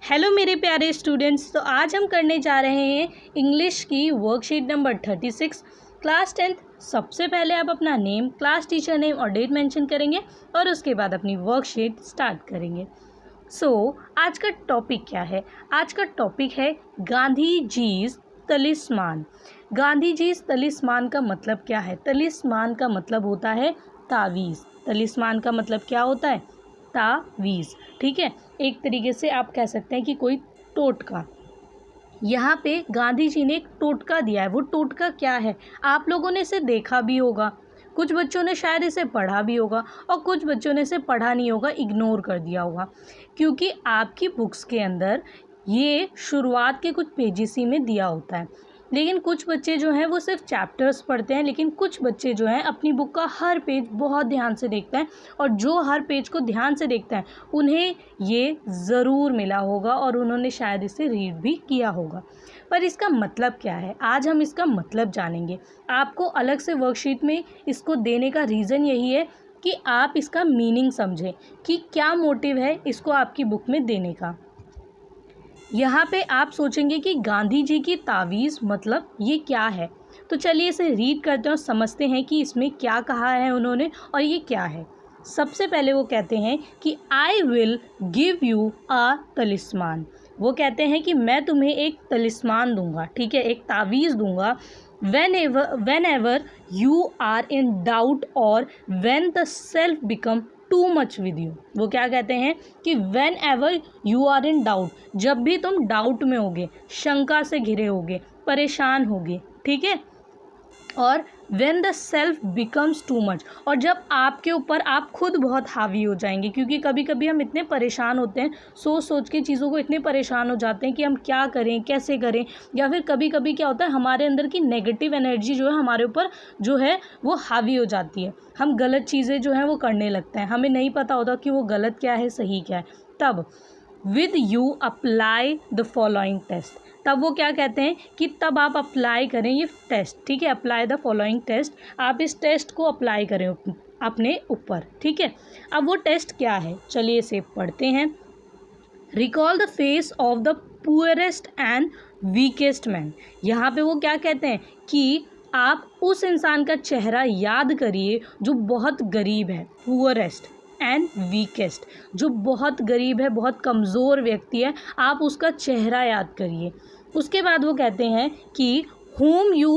Hello मेरे प्यारे students. तो आज हम करने जा रहे हैं इंग्लिश की वर्कशीट नंबर 36 क्लास 10th। सबसे पहले आप अपना नेम, क्लास टीचर नेम और डेट मेंशन करेंगे और उसके बाद अपनी वर्कशीट स्टार्ट करेंगे। आज का टॉपिक क्या है? आज का टॉपिक है गांधी जीज तलिस्मान। गांधी जीज तलिस्मान का मतलब क्या है? तलिस्मान का मतलब होता है तावीज़। तलिस्मान का मतलब क्या होता है? तावीज़। ठीक है, एक तरीके से आप कह सकते हैं कि कोई टोटका। यहाँ पे गांधी जी ने एक टोटका दिया है। वो टोटका क्या है? आप लोगों ने इसे देखा भी होगा, कुछ बच्चों ने शायद इसे पढ़ा भी होगा और कुछ बच्चों ने इसे पढ़ा नहीं होगा, इग्नोर कर दिया होगा, क्योंकि आपकी बुक्स के अंदर ये शुरुआत के कुछ पेजेस ही में दिया होता है। लेकिन कुछ बच्चे जो हैं वो सिर्फ चैप्टर्स पढ़ते हैं, लेकिन कुछ बच्चे जो हैं अपनी बुक का हर पेज बहुत ध्यान से देखते हैं, और जो हर पेज को ध्यान से देखते हैं उन्हें ये ज़रूर मिला होगा और उन्होंने शायद इसे रीड भी किया होगा। पर इसका मतलब क्या है? आज हम इसका मतलब जानेंगे। आपको अलग से वर्कशीट में इसको देने का रीज़न यही है कि आप इसका मीनिंग समझें कि क्या मोटिव है इसको आपकी बुक में देने का। यहाँ पे आप सोचेंगे कि गांधी जी की तावीज़ मतलब ये क्या है। तो चलिए इसे रीड करते हैं और समझते हैं कि इसमें क्या कहा है उन्होंने और ये क्या है। सबसे पहले वो कहते हैं कि I will give you a talisman. वो कहते हैं कि मैं तुम्हें एक तलिस्मान दूंगा, ठीक है, एक तावीज़ दूंगा। Whenever you are in doubt or when the self become too much with you. वो क्या कहते हैं कि whenever you are in doubt, जब भी तुम डाउट में होगे, शंका से घिरे होगे, परेशान होगे, ठीक है, और when the self becomes too much, और जब आपके ऊपर आप खुद बहुत हावी हो जाएंगे, क्योंकि कभी कभी हम इतने परेशान होते हैं, सोच सोच के चीज़ों को इतने परेशान हो जाते हैं कि हम क्या करें, कैसे करें, या फिर कभी कभी क्या होता है हमारे अंदर की नेगेटिव एनर्जी जो है हमारे ऊपर जो है वो हावी हो जाती है। हम गलत चीज़ें जो हैं वो करने लगते हैं, हमें नहीं पता होता कि वो गलत क्या है, सही क्या है। तब with you apply the following test, तब वो क्या कहते हैं कि तब आप अप्लाई करें ये टेस्ट, ठीक है, अप्लाई द फॉलोइंग टेस्ट। आप इस टेस्ट को अप्लाई करें अपने ऊपर, ठीक है। अब वो टेस्ट क्या है, चलिए इसे पढ़ते हैं। Recall the face of the poorest and weakest man. यहाँ पे वो क्या कहते हैं कि आप उस इंसान का चेहरा याद करिए जो बहुत गरीब है, पुअरेस्ट एंड वीकेस्ट, जो बहुत गरीब है, बहुत कमज़ोर व्यक्ति है, आप उसका चेहरा याद करिए। उसके बाद वो कहते हैं कि whom you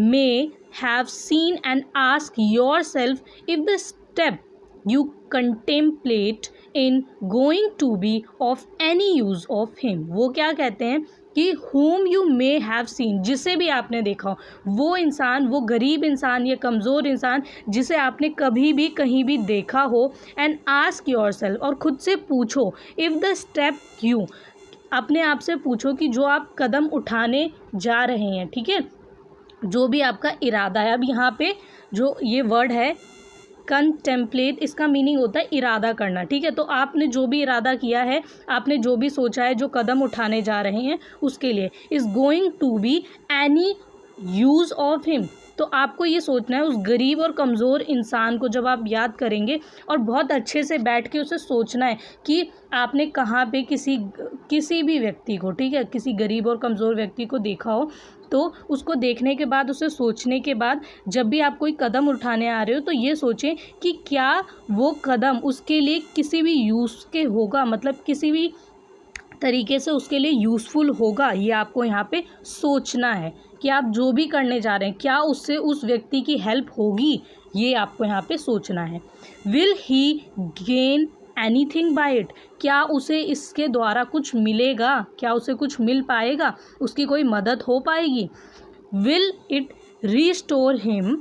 may have seen and ask yourself if the step you contemplate in going to be of any use of him। वो क्या कहते हैं कि whom you may have seen, जिसे भी आपने देखा हो, वो इंसान, वो गरीब इंसान या कमज़ोर इंसान जिसे आपने कभी भी कहीं भी देखा हो, and ask yourself, और ख़ुद से पूछो, if the step you, अपने आप से पूछो कि जो आप कदम उठाने जा रहे हैं, ठीक है, जो भी आपका इरादा है। अब यहाँ पे जो ये वर्ड है कंटेम्पलेट, इसका मीनिंग होता है इरादा करना, ठीक है। तो आपने जो भी इरादा किया है, आपने जो भी सोचा है, जो कदम उठाने जा रहे हैं उसके लिए, is going to be any use of him. तो आपको ये सोचना है उस गरीब और कमज़ोर इंसान को, जब आप याद करेंगे और बहुत अच्छे से बैठ के उसे सोचना है कि आपने कहाँ पे किसी भी व्यक्ति को, ठीक है, किसी गरीब और कमज़ोर व्यक्ति को देखा हो, तो उसको देखने के बाद, उसे सोचने के बाद, जब भी आप कोई कदम उठाने आ रहे हो तो ये सोचें कि क्या वो कदम उसके लिए किसी भी यूज़ के होगा, मतलब किसी भी तरीके से उसके लिए यूज़फुल होगा। ये आपको यहाँ पे सोचना है कि आप जो भी करने जा रहे हैं क्या उससे उस व्यक्ति की हेल्प होगी, ये आपको यहाँ पे सोचना है। Will he gain anything bye it, क्या उसे इसके द्वारा कुछ मिलेगा, क्या उसे कुछ मिल पाएगा, उसकी कोई मदद हो पाएगी। Will it restore him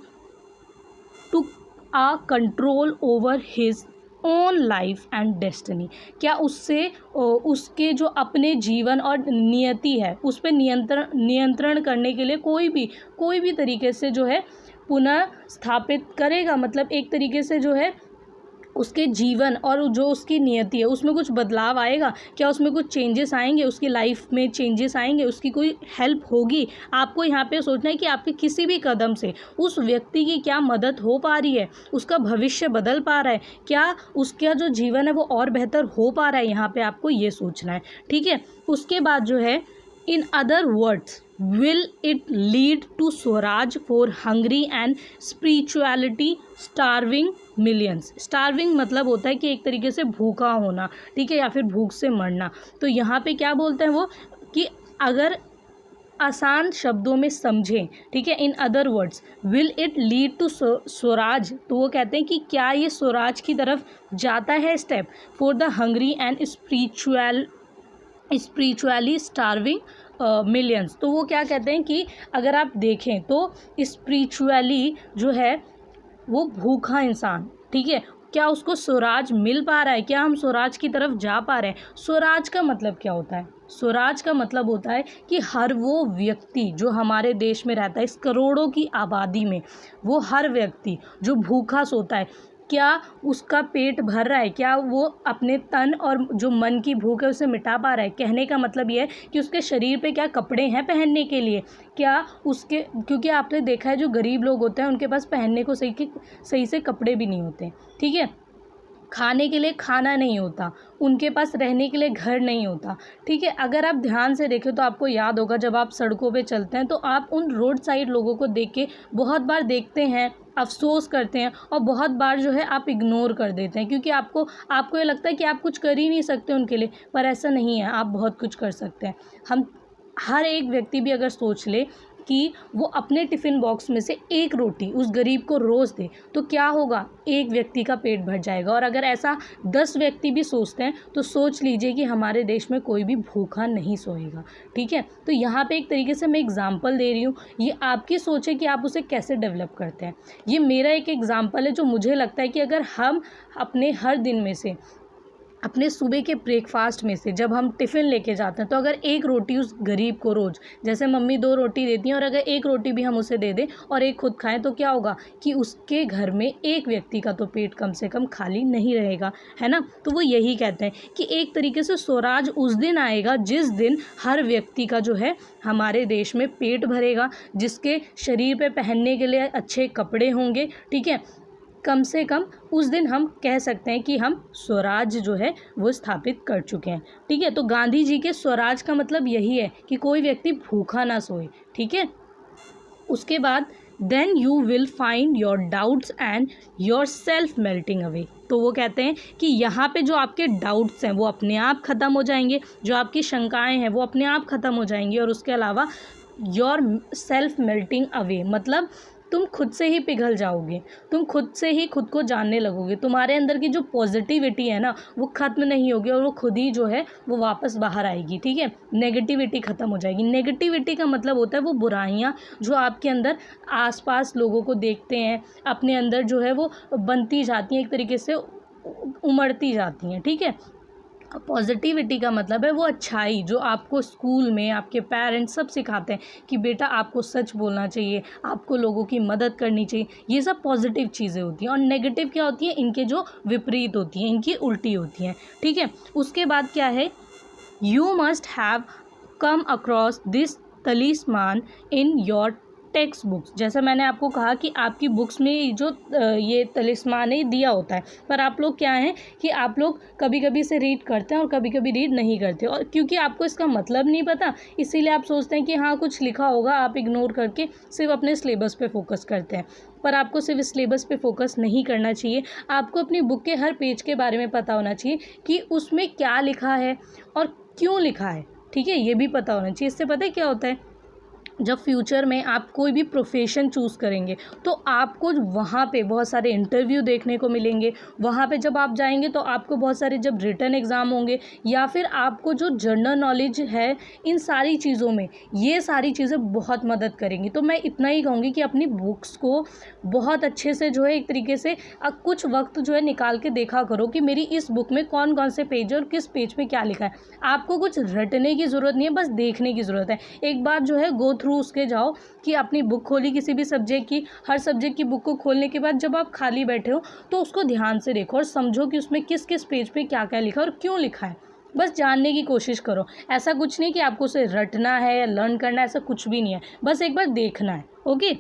to a control over his own life and destiny, क्या उससे उसके जो अपने जीवन और नियति है उस पर नियंत्रण करने के लिए कोई भी तरीके से जो है पुनः स्थापित करेगा, मतलब एक तरीके से जो है उसके जीवन और जो उसकी नियति है उसमें कुछ बदलाव आएगा क्या, उसमें कुछ चेंजेस आएंगे, उसकी लाइफ में चेंजेस आएंगे, उसकी कोई हेल्प होगी। आपको यहाँ पे सोचना है कि आपके किसी भी कदम से उस व्यक्ति की क्या मदद हो पा रही है, उसका भविष्य बदल पा रहा है क्या, उसका जो जीवन है वो और बेहतर हो पा रहा है। यहाँ पे आपको ये सोचना है, ठीक है। उसके बाद जो है, in other words will it lead to Swaraj for hungry and spirituality starving millions। starving मतलब होता है कि एक तरीके से भूखा होना, ठीक है, या फिर भूख से मरना। तो यहाँ पे क्या बोलते हैं वो कि अगर आसान शब्दों में समझें, ठीक है, in other words will it lead to swaraj, तो वो कहते हैं कि क्या ये स्वराज की तरफ जाता है step, for the hungry and spiritually starving millions. तो वो क्या कहते हैं कि अगर आप देखें तो स्पिरिचुअली जो है वो भूखा इंसान, ठीक है, क्या उसको स्वराज मिल पा रहा है, क्या हम स्वराज की तरफ जा पा रहे हैं। स्वराज का मतलब क्या होता है, स्वराज का मतलब होता है कि हर वो व्यक्ति जो हमारे देश में रहता है, इस करोड़ों की आबादी में वो हर व्यक्ति जो भूखा सोता है, क्या उसका पेट भर रहा है, क्या वो अपने तन और जो मन की भूख है उसे मिटा पा रहा है। कहने का मतलब ये है कि उसके शरीर पे क्या कपड़े हैं पहनने के लिए, क्या उसके, क्योंकि आपने देखा है जो गरीब लोग होते हैं उनके पास पहनने को सही से कपड़े भी नहीं होते, ठीक है, खाने के लिए खाना नहीं होता, उनके पास रहने के लिए घर नहीं होता, ठीक है। अगर आप ध्यान से देखें तो आपको याद होगा जब आप सड़कों पे चलते हैं तो आप उन रोड साइड लोगों को देख के बहुत बार देखते हैं, अफसोस करते हैं, और बहुत बार जो है आप इग्नोर कर देते हैं, क्योंकि आपको ये लगता है कि आप कुछ कर ही नहीं सकते उनके लिए, पर ऐसा नहीं है, आप बहुत कुछ कर सकते हैं। हम हर एक व्यक्ति भी अगर सोच ले कि वो अपने टिफ़िन बॉक्स में से एक रोटी उस गरीब को रोज़ दे तो क्या होगा, एक व्यक्ति का पेट भर जाएगा। और अगर ऐसा 10 व्यक्ति भी सोचते हैं तो सोच लीजिए कि हमारे देश में कोई भी भूखा नहीं सोएगा, ठीक है। तो यहाँ पे एक तरीके से मैं एग्जांपल दे रही हूँ, ये आपकी सोच है कि आप उसे कैसे डेवलप करते हैं। ये मेरा एक एग्जांपल है जो मुझे लगता है कि अगर हम अपने हर दिन में से, अपने सुबह के ब्रेकफास्ट में से जब हम टिफ़िन लेके जाते हैं तो अगर एक रोटी उस गरीब को रोज़, जैसे मम्मी 2 रोटी देती हैं और अगर एक रोटी भी हम उसे दे दें और एक खुद खाएं तो क्या होगा कि उसके घर में एक व्यक्ति का तो पेट कम से कम खाली नहीं रहेगा, है ना। तो वो यही कहते हैं कि एक तरीके से स्वराज उस दिन आएगा जिस दिन हर व्यक्ति का जो है हमारे देश में पेट भरेगा, जिसके शरीर पे पहनने के लिए अच्छे कपड़े होंगे, ठीक है। कम से कम उस दिन हम कह सकते हैं कि हम स्वराज जो है वो स्थापित कर चुके हैं, ठीक है। तो गांधी जी के स्वराज का मतलब यही है कि कोई व्यक्ति भूखा ना सोए, ठीक है। उसके बाद then you will find your doubts and your self melting away. तो वो कहते हैं कि यहाँ पे जो आपके डाउट्स हैं वो अपने आप ख़त्म हो जाएंगे, जो आपकी शंकाएं हैं वो अपने आप ख़त्म हो जाएंगी, और उसके अलावा योर सेल्फ मेल्टिंग अवे मतलब तुम खुद से ही पिघल जाओगे, तुम खुद से ही खुद को जानने लगोगे, तुम्हारे अंदर की जो पॉजिटिविटी है ना वो ख़त्म नहीं होगी और वो खुद ही जो है वो वापस बाहर आएगी, ठीक है। नेगेटिविटी ख़त्म हो जाएगी। नेगेटिविटी का मतलब होता है वो बुराइयाँ जो आपके अंदर आसपास लोगों को देखते हैं अपने अंदर जो है वो बनती जाती हैं, एक तरीके से उमड़ती जाती हैं, ठीक है। पॉजिटिविटी का मतलब है वो अच्छाई जो आपको स्कूल में आपके पेरेंट्स सब सिखाते हैं कि बेटा आपको सच बोलना चाहिए, आपको लोगों की मदद करनी चाहिए, ये सब पॉजिटिव चीज़ें होती हैं। और नेगेटिव क्या होती है, इनके जो विपरीत होती हैं, इनकी उल्टी होती हैं, ठीक है। उसके बाद क्या है, you must have come across this talisman in your text books. जैसा मैंने आपको कहा कि आपकी बुक्स में जो ये तलिस्मान है दिया होता है, पर आप लोग क्या हैं कि आप लोग कभी कभी इसे रीड करते हैं और कभी कभी रीड नहीं करते, और क्योंकि आपको इसका मतलब नहीं पता इसीलिए आप सोचते हैं कि हाँ कुछ लिखा होगा, आप इग्नोर करके सिर्फ अपने सिलेबस पे फोकस करते हैं। पर आपको सिर्फ सिलेबस पे फोकस नहीं करना चाहिए, आपको अपनी बुक के हर पेज के बारे में पता होना चाहिए कि उसमें क्या लिखा है और क्यों लिखा है, ठीक है, ये भी पता होना चाहिए। इससे पता है क्या होता है, जब फ्यूचर में आप कोई भी प्रोफेशन चूज़ करेंगे तो आपको वहाँ पे बहुत सारे इंटरव्यू देखने को मिलेंगे, वहाँ पे जब आप जाएंगे तो आपको बहुत सारे जब रिटन एग्ज़ाम होंगे या फिर आपको जो जनरल नॉलेज है इन सारी चीज़ों में ये सारी चीज़ें बहुत मदद करेंगी। तो मैं इतना ही कहूँगी कि अपनी बुक्स को बहुत अच्छे से जो है एक तरीके से कुछ वक्त जो है निकाल के देखा करो कि मेरी इस बुक में कौन कौन से पेज है और किस पेज पे क्या लिखा है। आपको कुछ रटने की ज़रूरत नहीं है, बस देखने की ज़रूरत है। एक बार जो है गो थ्रू थ्रू उसके जाओ कि अपनी बुक खोली किसी भी सब्जेक्ट की, हर सब्जेक्ट की बुक को खोलने के बाद जब आप खाली बैठे हो तो उसको ध्यान से देखो और समझो कि उसमें किस किस पेज पे क्या क्या लिखा है और क्यों लिखा है। बस जानने की कोशिश करो। ऐसा कुछ नहीं कि आपको उसे रटना है या लर्न करना है, ऐसा कुछ भी नहीं है, बस एक बार देखना है। ओके,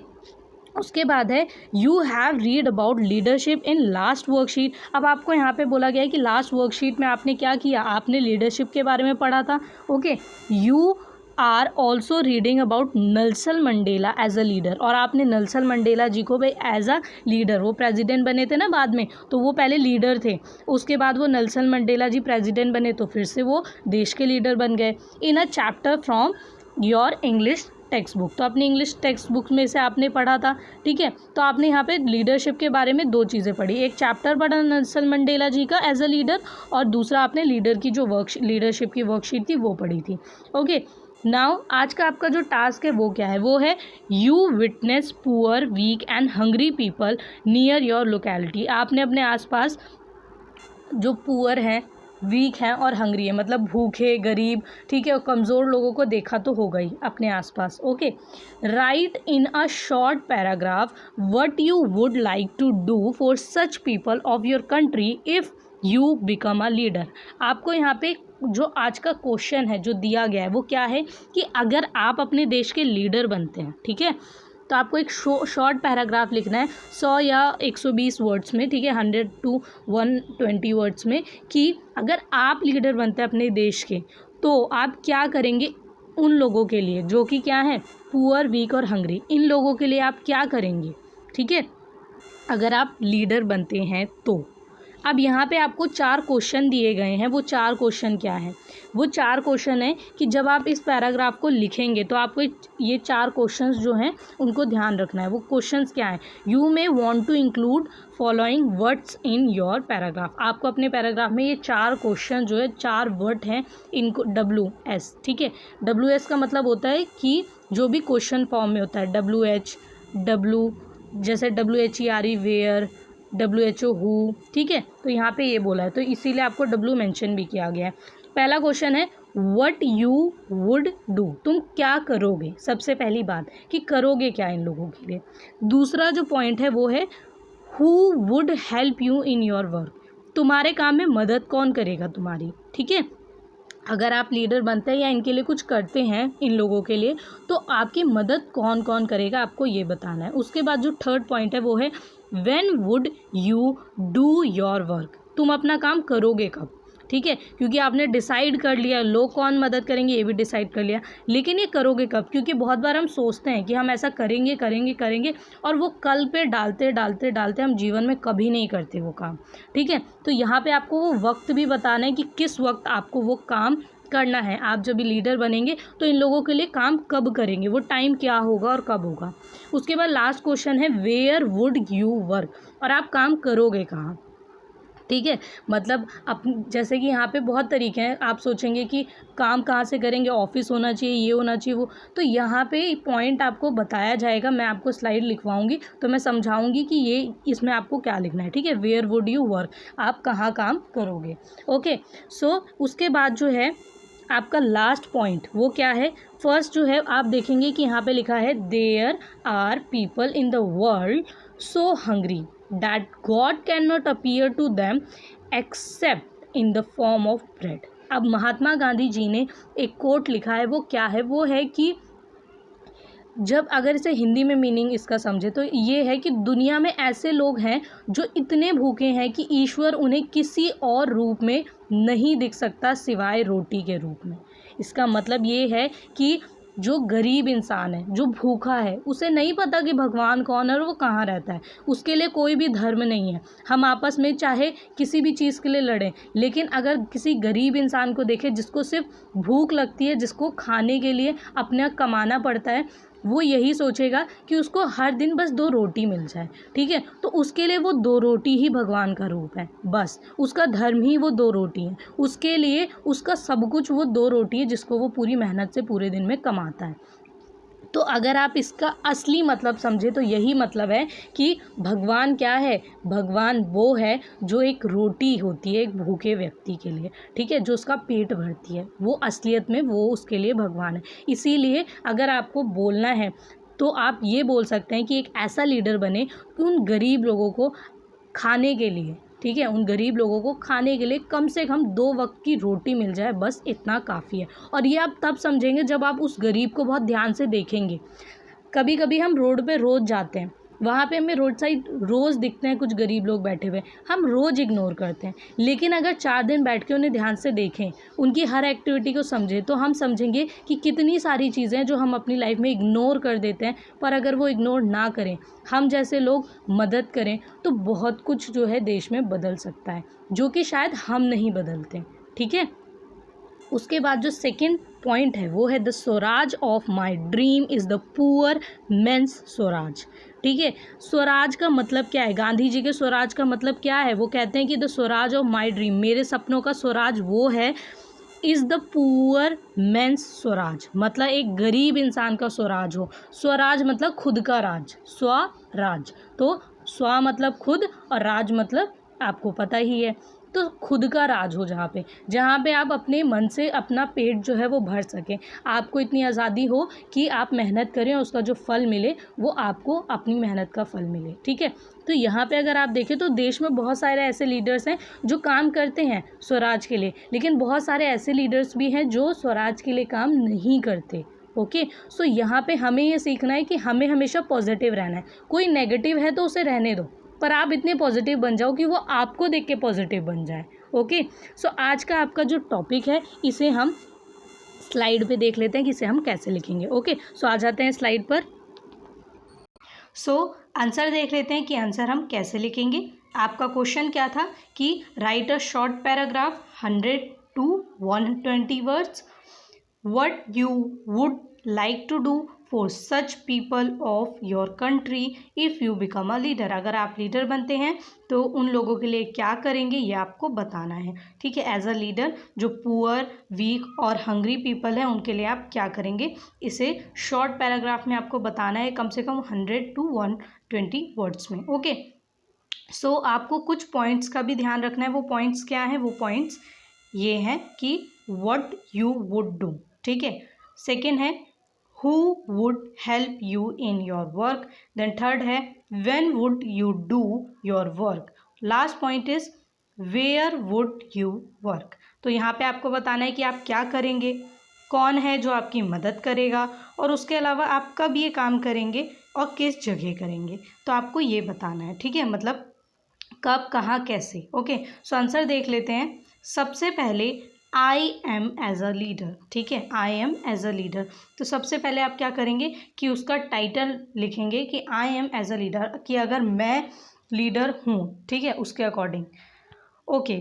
उसके बाद है you have read about leadership in last worksheet. अब आपको यहाँ पे बोला गया है कि लास्ट वर्कशीट में आपने क्या किया, आपने लीडरशिप के बारे में पढ़ा था। Okay, you are also reading about Nelson Mandela as a leader, और आपने नेल्सन मंडेला जी को भाई एज अ लीडर, वो प्रेसिडेंट बने थे ना बाद में, तो वो पहले लीडर थे, उसके बाद वो नेल्सन मंडेला जी प्रेसिडेंट बने तो फिर से वो देश के लीडर बन गए। In a chapter from your English text book, तो अपनी इंग्लिश टेक्स्ट बुक में से आपने पढ़ा था। ठीक है, तो आपने यहाँ पे लीडरशिप के बारे में दो चीज़ें पढ़ी, एक चैप्टर पढ़ा नेल्सन मंडेला जी का एज अ लीडर, और दूसरा आपने लीडर की जो लीडरशिप की वर्कशीट थी वो पढ़ी थी। ओके, नाउ आज का आपका जो टास्क है वो क्या है, वो है you witness poor weak and hungry people near your locality. आपने अपने आसपास जो पुअर हैं, वीक हैं और हंग्री है, मतलब भूखे, गरीब, ठीक है, और कमज़ोर लोगों को देखा तो होगा ही अपने आसपास। Okay, write in a short paragraph what you would like to do for such people of your country if you become a leader. आपको यहाँ पे जो आज का क्वेश्चन है जो दिया गया है वो क्या है कि अगर आप अपने देश के लीडर बनते हैं, ठीक है, तो आपको एक शॉर्ट पैराग्राफ लिखना है 100 या 120 वर्ड्स में, ठीक है, 100 to 120 वर्ड्स में, कि अगर आप लीडर बनते हैं अपने देश के तो आप क्या करेंगे उन लोगों के लिए जो कि क्या है, पुअर, वीक और हंग्री, इन लोगों के लिए आप क्या करेंगे। ठीक है, अगर आप लीडर बनते हैं तो अब यहाँ पे आपको 4 क्वेश्चन दिए गए हैं। वो 4 क्वेश्चन क्या हैं, वो 4 क्वेश्चन है कि जब आप इस पैराग्राफ को लिखेंगे तो आपको ये 4 क्वेश्चंस जो हैं उनको ध्यान रखना है। वो क्वेश्चंस क्या हैं, you may want to include following words in your paragraph. आपको अपने पैराग्राफ में ये 4 क्वेश्चन जो है, 4 वर्ड हैं, इनको WS, ठीक है, WS का मतलब होता है कि जो भी क्वेश्चन फॉर्म में होता है, WH, W जैसे WHERE वेयर, WHO हु, ठीक है, तो यहाँ पे ये बोला है तो इसीलिए आपको W मेंशन भी किया गया है। पहला क्वेश्चन है व्हाट यू वुड डू, तुम क्या करोगे, सबसे पहली बात कि करोगे क्या इन लोगों के लिए। दूसरा जो पॉइंट है वो है who would help you in your work, तुम्हारे काम में मदद कौन करेगा तुम्हारी। ठीक है, अगर आप लीडर बनते हैं या इनके लिए कुछ करते हैं इन लोगों के लिए तो आपकी मदद कौन कौन करेगा, आपको ये बताना है। उसके बाद जो थर्ड पॉइंट है वो है when would you do your work, तुम अपना काम करोगे कब। ठीक है, क्योंकि आपने डिसाइड कर लिया लोग कौन मदद करेंगे ये भी डिसाइड कर लिया, लेकिन ये करोगे कब, क्योंकि बहुत बार हम सोचते हैं कि हम ऐसा करेंगे करेंगे करेंगे और वो कल पे डालते डालते डालते हम जीवन में कभी नहीं करते वो काम। ठीक है, तो यहाँ पे आपको वो वक्त भी बताना है कि किस वक्त आपको वो काम करना है। आप जब भी लीडर बनेंगे तो इन लोगों के लिए काम कब करेंगे, वो टाइम क्या होगा और कब होगा। उसके बाद लास्ट क्वेश्चन है वेयर वुड यू वर्क, और आप काम करोगे कहाँ। ठीक है, मतलब अब जैसे कि यहाँ पे बहुत तरीके हैं, आप सोचेंगे कि काम कहाँ से करेंगे, ऑफिस होना चाहिए, ये होना चाहिए वो, तो यहाँ पे पॉइंट आपको बताया जाएगा। मैं आपको स्लाइड लिखवाऊंगी तो मैं समझाऊंगी कि ये इसमें आपको क्या लिखना है। ठीक है, वेयर वुड यू वर्क, आप कहाँ काम करोगे। ओके, सो उसके बाद जो है आपका लास्ट पॉइंट वो क्या है, फर्स्ट जो है आप देखेंगे कि यहाँ पे लिखा है there are people in the world so hungry that God cannot appear to them except in the form of bread। अब महात्मा गांधी जी ने एक कोट लिखा है, वो क्या है, वो है कि जब अगर इसे हिंदी में मीनिंग इसका समझे तो ये है कि दुनिया में ऐसे लोग हैं जो इतने भूखे हैं कि ईश्वर उन्हें किसी और रूप में नहीं दिख सकता सिवाय रोटी के रूप में। इसका मतलब ये है कि जो गरीब इंसान है, जो भूखा है, उसे नहीं पता कि भगवान कौन है और वो कहाँ रहता है, उसके लिए कोई भी धर्म नहीं है। हम आपस में चाहे किसी भी चीज़ के लिए लड़ें, लेकिन अगर किसी गरीब इंसान को देखें जिसको सिर्फ भूख लगती है, जिसको खाने के लिए अपना कमाना पड़ता है, वो यही सोचेगा कि उसको हर दिन बस 2 रोटी मिल जाए। ठीक है, तो उसके लिए वो 2 रोटी ही भगवान का रूप है, बस उसका धर्म ही वो 2 रोटी है, उसके लिए उसका सब कुछ वो 2 रोटी है जिसको वो पूरी मेहनत से पूरे दिन में कमाता है। तो अगर आप इसका असली मतलब समझे तो यही मतलब है कि भगवान क्या है, भगवान वो है जो एक रोटी होती है एक भूखे व्यक्ति के लिए, ठीक है, जो उसका पेट भरती है, वो असलियत में वो उसके लिए भगवान है। इसीलिए अगर आपको बोलना है तो आप ये बोल सकते हैं कि एक ऐसा लीडर बने कि उन गरीब लोगों को खाने के लिए, ठीक है, उन गरीब लोगों को खाने के लिए कम से कम 2 वक्त की रोटी मिल जाए, बस इतना काफ़ी है। और ये आप तब समझेंगे जब आप उस गरीब को बहुत ध्यान से देखेंगे। कभी कभी हम रोड पे रोज़ जाते हैं, वहाँ पे हमें रोड साइड रोज़ दिखते हैं कुछ गरीब लोग बैठे हुए, हम रोज़ इग्नोर करते हैं। लेकिन अगर 4 दिन बैठ के उन्हें ध्यान से देखें, उनकी हर एक्टिविटी को समझें, तो हम समझेंगे कि कितनी सारी चीज़ें हैं जो हम अपनी लाइफ में इग्नोर कर देते हैं। पर अगर वो इग्नोर ना करें, हम जैसे लोग मदद करें, तो बहुत कुछ जो है देश में बदल सकता है, जो कि शायद हम नहीं बदलते। ठीक है, उसके बाद जो सेकंड पॉइंट है वो है the swaraj of my dream is the poor men's swaraj. ठीक है, स्वराज का मतलब क्या है, गांधी जी के स्वराज का मतलब क्या है, वो कहते हैं कि the swaraj of my dream, मेरे सपनों का स्वराज वो है, is the poor men's swaraj, मतलब एक गरीब इंसान का स्वराज हो। स्वराज मतलब खुद का राज, स्वराज, तो स्व मतलब खुद और राज मतलब आपको पता ही है, तो खुद का राज हो, जहाँ पे आप अपने मन से अपना पेट जो है वो भर सकें, आपको इतनी आज़ादी हो कि आप मेहनत करें और उसका जो फल मिले वो आपको अपनी मेहनत का फल मिले। ठीक है, तो यहाँ पे अगर आप देखें तो देश में बहुत सारे ऐसे लीडर्स हैं जो काम करते हैं स्वराज के लिए, लेकिन बहुत सारे ऐसे लीडर्स भी हैं जो स्वराज के लिए काम नहीं करते। ओके, सो यहाँ पे हमें ये सीखना है कि हमें हमेशा पॉजिटिव रहना है। कोई नेगेटिव है तो उसे रहने दो, पर आप इतने पॉजिटिव बन जाओ कि वो आपको देख के पॉजिटिव बन जाए। ओके, सो आज का आपका जो टॉपिक है इसे हम स्लाइड पे देख लेते हैं कि इसे हम कैसे लिखेंगे। ओके, सो आ जाते हैं स्लाइड पर। सो आंसर देख लेते हैं कि आंसर हम कैसे लिखेंगे। आपका क्वेश्चन क्या था कि right a short paragraph 100 to 120 words what you would like to do for such people of your country if you become a leader। अगर आप लीडर बनते हैं तो उन लोगों के लिए क्या करेंगे ये आपको बताना है। ठीक है, एज अ लीडर जो पुअर वीक और हंग्री पीपल हैं उनके लिए आप क्या करेंगे, इसे शॉर्ट पैराग्राफ में आपको बताना है, कम से कम 100 to 120 वर्ड्स में। ओके, सो आपको कुछ पॉइंट्स का भी ध्यान रखना है। वो पॉइंट्स क्या हैं, वो पॉइंट्स ये हैं कि व्हाट यू वुड डू। ठीक है, सेकेंड है who would help you in your work, then third है when would you do your work, last point is where would you work. तो यहाँ पे आपको बताना है कि आप क्या करेंगे, कौन है जो आपकी मदद करेगा, और उसके अलावा आप कब ये काम करेंगे और किस जगह करेंगे, तो आपको ये बताना है। ठीक है, मतलब कब, कहाँ, कैसे। ओके, सो आंसर देख लेते हैं। सबसे पहले I am as a leader. ठीक है, I am as a leader, तो सबसे पहले आप क्या करेंगे कि उसका टाइटल लिखेंगे कि I am as a leader, कि अगर मैं लीडर हूँ, ठीक है, उसके अकॉर्डिंग। ओके,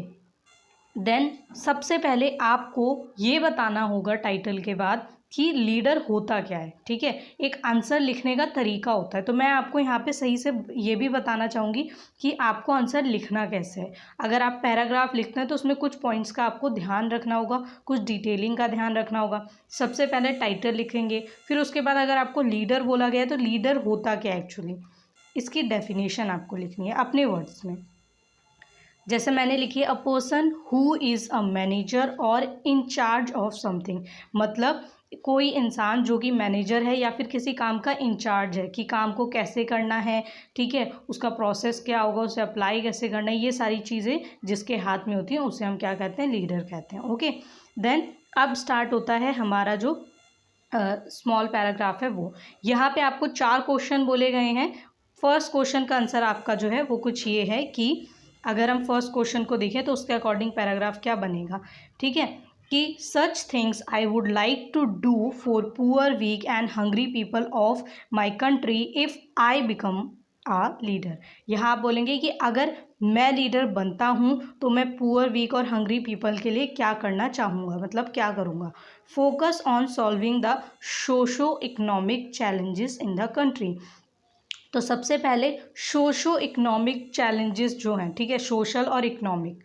देन सबसे पहले आपको ये बताना होगा टाइटल के बाद कि लीडर होता क्या है। ठीक है, एक आंसर लिखने का तरीका होता है, तो मैं आपको यहाँ पे सही से ये भी बताना चाहूँगी कि आपको आंसर लिखना कैसे है। अगर आप पैराग्राफ लिखते हैं तो उसमें कुछ पॉइंट्स का आपको ध्यान रखना होगा, कुछ डिटेलिंग का ध्यान रखना होगा। सबसे पहले टाइटल लिखेंगे, फिर उसके बाद अगर आपको लीडर बोला गया है तो लीडर होता क्या है एक्चुअली, इसकी डेफिनेशन आपको लिखनी है अपने वर्ड्स में। जैसे मैंने लिखी है a person who is a manager और इन चार्ज ऑफ समथिंग, मतलब कोई इंसान जो कि मैनेजर है या फिर किसी काम का इंचार्ज है, कि काम को कैसे करना है, ठीक है, उसका प्रोसेस क्या होगा, उसे अप्लाई कैसे करना है, ये सारी चीज़ें जिसके हाथ में होती हैं उसे हम क्या कहते हैं, लीडर कहते हैं। ओके, देन अब स्टार्ट होता है हमारा जो स्मॉल पैराग्राफ है वो। यहाँ पे आपको 4 क्वेश्चन बोले गए हैं। फर्स्ट क्वेश्चन का आंसर आपका जो है वो कुछ ये है कि अगर हम फर्स्ट क्वेश्चन को देखें तो उसके अकॉर्डिंग पैराग्राफ क्या बनेगा। ठीक है, कि such things I would like to do for poor weak and hungry people of my country if I become a leader. यहाँ आप बोलेंगे कि अगर मैं लीडर बनता हूँ तो मैं पुअर वीक और हंग्री पीपल के लिए क्या करना चाहूँगा, मतलब क्या करूँगा। Focus on solving the socio economic challenges in the country. तो सबसे पहले सोशो इकोनॉमिक चैलेंजेस जो हैं, ठीक है, सोशल और इकोनॉमिक।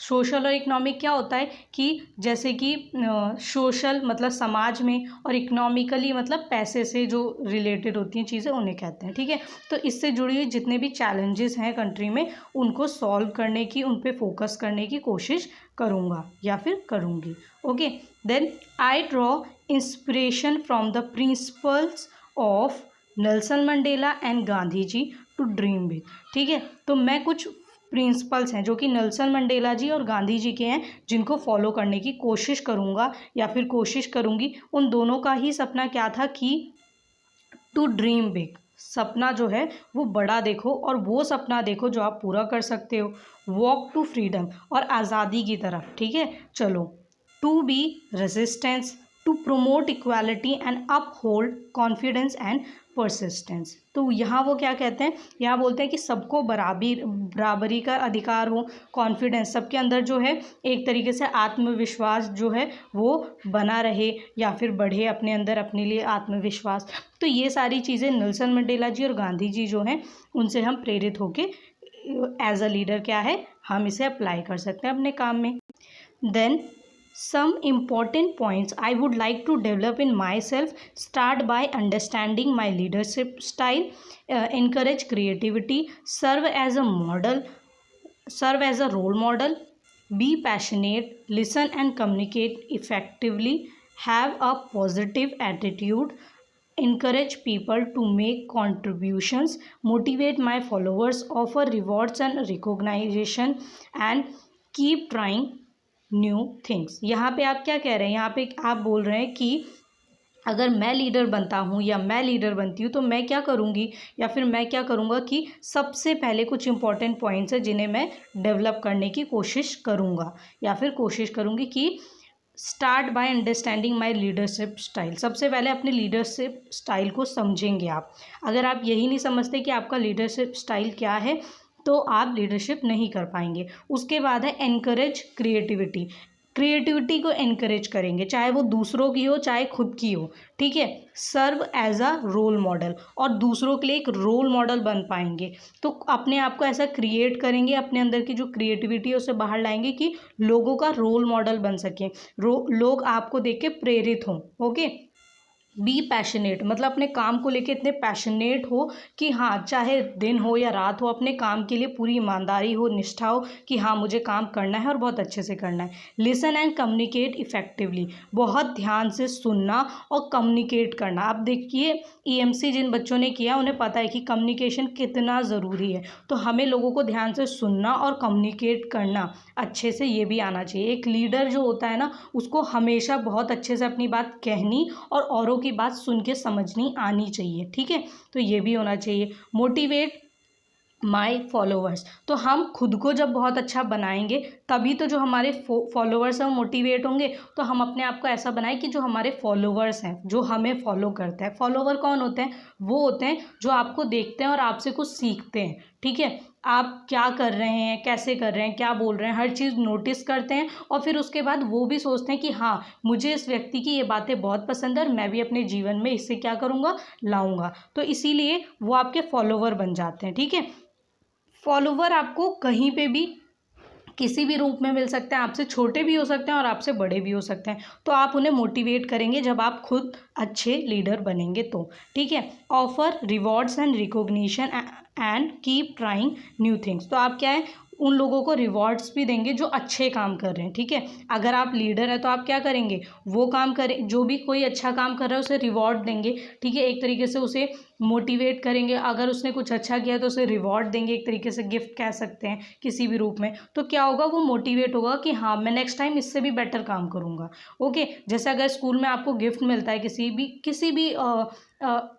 सोशल और इकोनॉमिक क्या होता है कि जैसे कि सोशल मतलब समाज में, और इकोनॉमिकली मतलब पैसे से जो रिलेटेड होती हैं चीज़ें उन्हें कहते हैं, ठीक है। तो इससे जुड़ी हुई जितने भी चैलेंजेस हैं कंट्री में उनको सॉल्व करने की, उन पे फोकस करने की कोशिश करूँगा या फिर करूँगी। Okay, then I draw inspiration from the principles of Nelson Mandela and Gandhi ji to dream big, ठीक है। तो मैं कुछ प्रिंसिपल्स हैं जो कि नेल्सन मंडेला जी और गांधी जी के हैं जिनको फॉलो करने की कोशिश करूँगा या फिर कोशिश करूँगी। उन दोनों का ही सपना क्या था कि टू ड्रीम बिग, सपना जो है वो बड़ा देखो और वो सपना देखो जो आप पूरा कर सकते हो। वॉक टू फ्रीडम, और आज़ादी की तरफ, ठीक है। चलो, to be resistance, to promote equality and uphold confidence and persistence. तो यहाँ वो क्या कहते हैं, यहाँ बोलते हैं कि सबको बराबरी का अधिकार हो, कॉन्फिडेंस सबके अंदर जो है एक तरीके से आत्मविश्वास जो है वो बना रहे या फिर बढ़े अपने अंदर, अपने लिए आत्मविश्वास। तो ये सारी चीज़ें नेल्सन मंडेला जी और गांधी जी जो हैं उनसे हम प्रेरित होके एज अ लीडर क्या है हम इसे अप्लाई कर सकते हैं अपने काम में। Then some important points I would like to develop in myself start by understanding my leadership style, encourage creativity, serve as a role model, be passionate, listen and communicate effectively, have a positive attitude, encourage people to make contributions, motivate my followers, offer rewards and recognition, and keep trying new things. यहाँ पे आप क्या कह रहे हैं, यहाँ पे आप बोल रहे हैं कि अगर मैं लीडर बनता हूँ या मैं लीडर बनती हूँ तो मैं क्या करूँगी या फिर मैं क्या करूँगा कि सबसे पहले कुछ इंपॉर्टेंट पॉइंट्स हैं जिन्हें मैं डेवलप करने की कोशिश करूँगा या फिर कोशिश करूँगी कि start by understanding my leadership style. सबसे पहले अपने लीडरशिप स्टाइल को समझेंगे आप। अगर आप यही नहीं समझते कि आपका लीडरशिप स्टाइल क्या है तो आप लीडरशिप नहीं कर पाएंगे। उसके बाद है एनकरेज क्रिएटिविटी। क्रिएटिविटी को एनकरेज करेंगे, चाहे वो दूसरों की हो चाहे खुद की हो, ठीक है। Serve as a role model, और दूसरों के लिए एक रोल मॉडल बन पाएंगे। तो अपने आप को ऐसा क्रिएट करेंगे, अपने अंदर की जो क्रिएटिविटी है उसे बाहर लाएंगे कि लोगों का रोल मॉडल बन सकें, लोग आपको देख के प्रेरित हों। ओके, बी पैशनेट, मतलब अपने काम को लेके इतने पैशनेट हो कि हाँ चाहे दिन हो या रात हो अपने काम के लिए पूरी ईमानदारी हो, निष्ठा हो कि हाँ मुझे काम करना है और बहुत अच्छे से करना है। लिसन एंड कम्युनिकेट इफेक्टिवली, बहुत ध्यान से सुनना और कम्युनिकेट करना। आप देखिए ईएमसी जिन बच्चों ने किया उन्हें पता है कि कम्युनिकेशन कितना ज़रूरी है। तो हमें लोगों को ध्यान से सुनना और कम्युनिकेट करना अच्छे से ये भी आना चाहिए। एक लीडर जो होता है ना उसको हमेशा बहुत अच्छे से अपनी बात कहनी और औरों की बात सुन के समझनी आनी चाहिए, ठीक है। तो ये भी होना चाहिए। मोटिवेट माई फॉलोअर्स, तो हम खुद को जब बहुत अच्छा बनाएंगे तभी तो जो हमारे फॉलोअर्स हैं वो मोटिवेट होंगे। तो हम अपने आप को ऐसा बनाएं कि जो हमारे फॉलोअर्स हैं जो हमें फॉलो करते हैं। फॉलोअर कौन होते हैं, वो होते हैं जो आपको देखते हैं और आपसे कुछ सीखते हैं, ठीक है। आप क्या कर रहे हैं, कैसे कर रहे हैं, क्या बोल रहे हैं, हर चीज़ नोटिस करते हैं और फिर उसके बाद वो भी सोचते हैं कि हाँ मुझे इस व्यक्ति की ये बातें बहुत पसंद है और मैं भी अपने जीवन में इससे क्या करूँगा, लाऊंगा। तो इसीलिए वो आपके फॉलोवर बन जाते हैं, ठीक है। फॉलोवर आपको कहीं पे भी किसी भी रूप में मिल सकते हैं, आपसे छोटे भी हो सकते हैं और आपसे बड़े भी हो सकते हैं। तो आप उन्हें मोटिवेट करेंगे जब आप खुद अच्छे लीडर बनेंगे तो, ठीक है। Offer rewards and recognition and keep trying new things, तो आप क्या है उन लोगों को रिवॉर्ड्स भी देंगे जो अच्छे काम कर रहे हैं, ठीक है। अगर आप लीडर हैं तो आप क्या करेंगे, वो काम करें, जो भी कोई अच्छा काम कर रहा है उसे रिवॉर्ड देंगे, ठीक है। एक तरीके से उसे मोटिवेट करेंगे। अगर उसने कुछ अच्छा किया तो उसे रिवॉर्ड देंगे, एक तरीके से गिफ्ट कह सकते हैं किसी भी रूप में। तो क्या होगा, वो मोटिवेट होगा कि हाँ मैं नेक्स्ट टाइम इससे भी बेटर काम करूँगा। ओके, जैसे अगर स्कूल में आपको गिफ्ट मिलता है किसी भी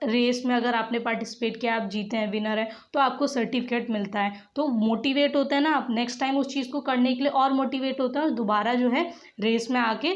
रेस में अगर आपने पार्टिसिपेट किया, आप जीते हैं, विनर है, तो आपको सर्टिफिकेट मिलता है। तो मोटिवेट होता है ना आप नेक्स्ट टाइम उस चीज़ को करने के लिए, और मोटिवेट होता है और दोबारा जो है रेस में आके